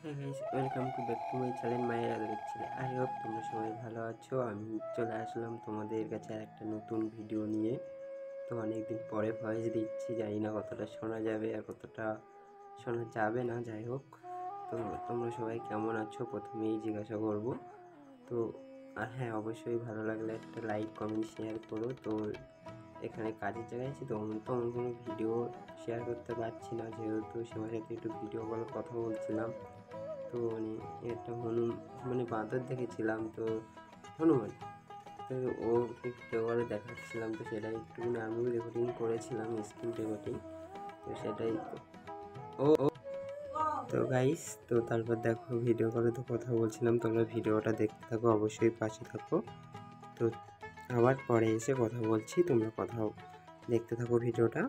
হ্যাঁ guys, welcome to back to my channel মায়ের আদরের ছেলে। আই হোপ তোমরা সবাই ভালো আছো। আমি চলে আসলাম তোমাদের কাছে আর একটা নতুন ভিডিও নিয়ে। তো অনেকদিন পরে ভয়েস দিচ্ছি, জানি না কতটা শোনা যাবে আর কতটা শোনা যাবে না। যাই হোক, তো তোমরা সবাই কেমন আছো প্রথমেই জিজ্ঞাসা করব। তো আর হ্যাঁ, অবশ্যই ভালো লাগলে একটা লাইক কমেন্ট শেয়ার করো। তো এখানে কাজের জায়গায় আছি, তো তেমন কোনো ভিডিও শেয়ার করতে পারছি না, যেহেতু সবার সাথে একটু ভিডিও কলে কথা বলছিলাম। তো একটা বাঁদর দেখেছিলাম, তো হনুমান, তো ওকে ভিডিও কলে দেখাচ্ছিলাম। তো সেটাই একটুখানি আমিও রেকর্ডিং করেছিলাম, স্ক্রিন রেকর্ডিং। তো সেটাই তো গাইস, তো তারপর দেখো ভিডিও কলে তো কথা বলছিলাম, তোমরা ভিডিওটা দেখতে থাকো, অবশ্যই পাশে থাকো। তো আবার পরে এসে কথা বলছি, তোমরা কথা দেখতে থাকো ভিডিওটা।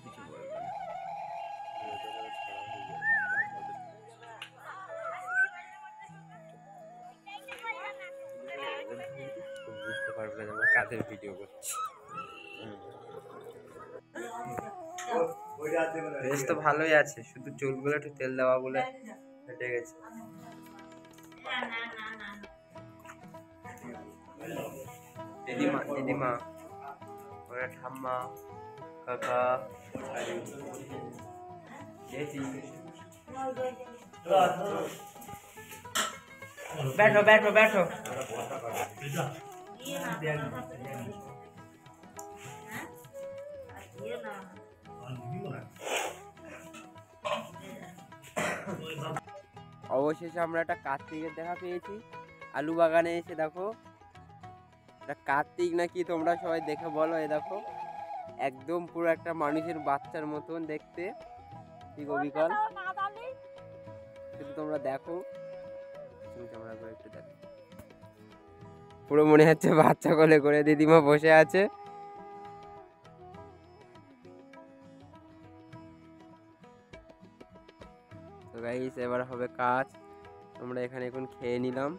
কিছু বলবো না। বুঝতে পারবে না আমরা কাদের ভিডিও করছি। বেশ তো ভালোই আছে, শুধু চুলগুলো একটু তেল দেওয়া বলে ফেটে গেছে। দিদিমা দিদিমা, ওরা ঠাম্মা, কাকা, জেঠি। बैठो बैठो बैठो। অবশেষে আমরা একটা কার্তিকের দেখা পেয়েছি। আলু বাগানে এসে দেখো, এটা কার্তিক নাকি তোমরা সবাই দেখে বলো। এ দেখো, একদম পুরো একটা মানুষের বাচ্চার মতন দেখতে, ঠিক অবিকল। শুধু তোমরা দেখো, ক্যামেরা করে একটু দেখো, পুরো মনে হচ্ছে বাচ্চা কোলে করে দিদিমা বসে আছে। গাইস এবার হবে কাজ। আমরা এখানে এখন খেয়ে নিলাম।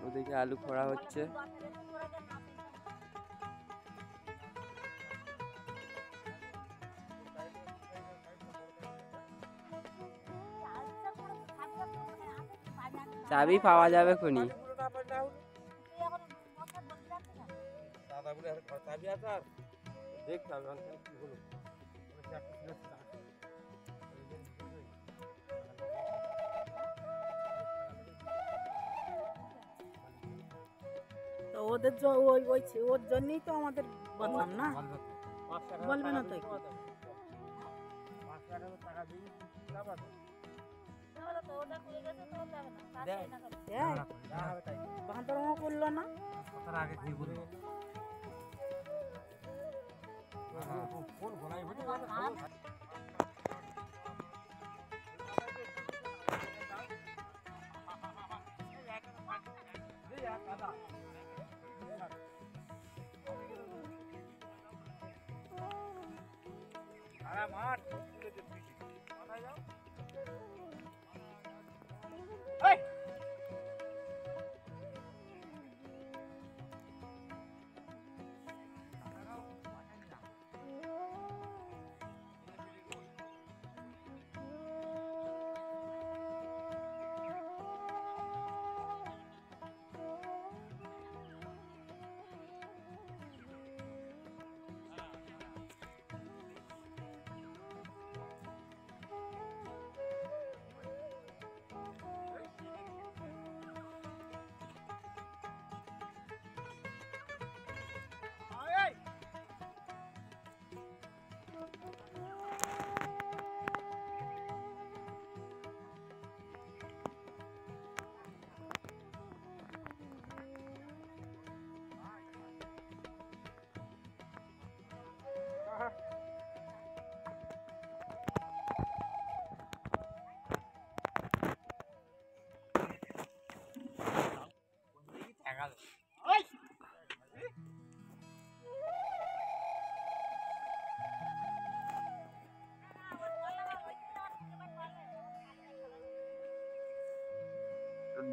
ওদিকে আলু খোড়া হচ্ছে। চাবি পাওয়া যাবে খুনি। তো ওদের ওর জন্যই তো আমাদের বদনাম না, বলবে না তো বাঁদরমা করলো না।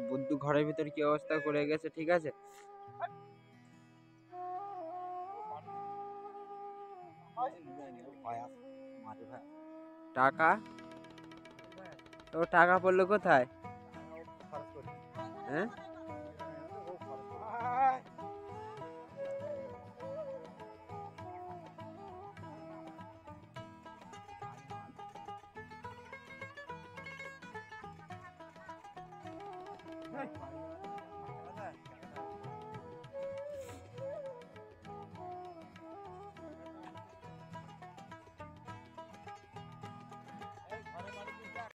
বুদ্ধু ঘরের ভিতর কি অবস্থা করে গেছে, ঠিক আছে। টাকা তো টাকা পড়লো কোথায়? হ্যাঁ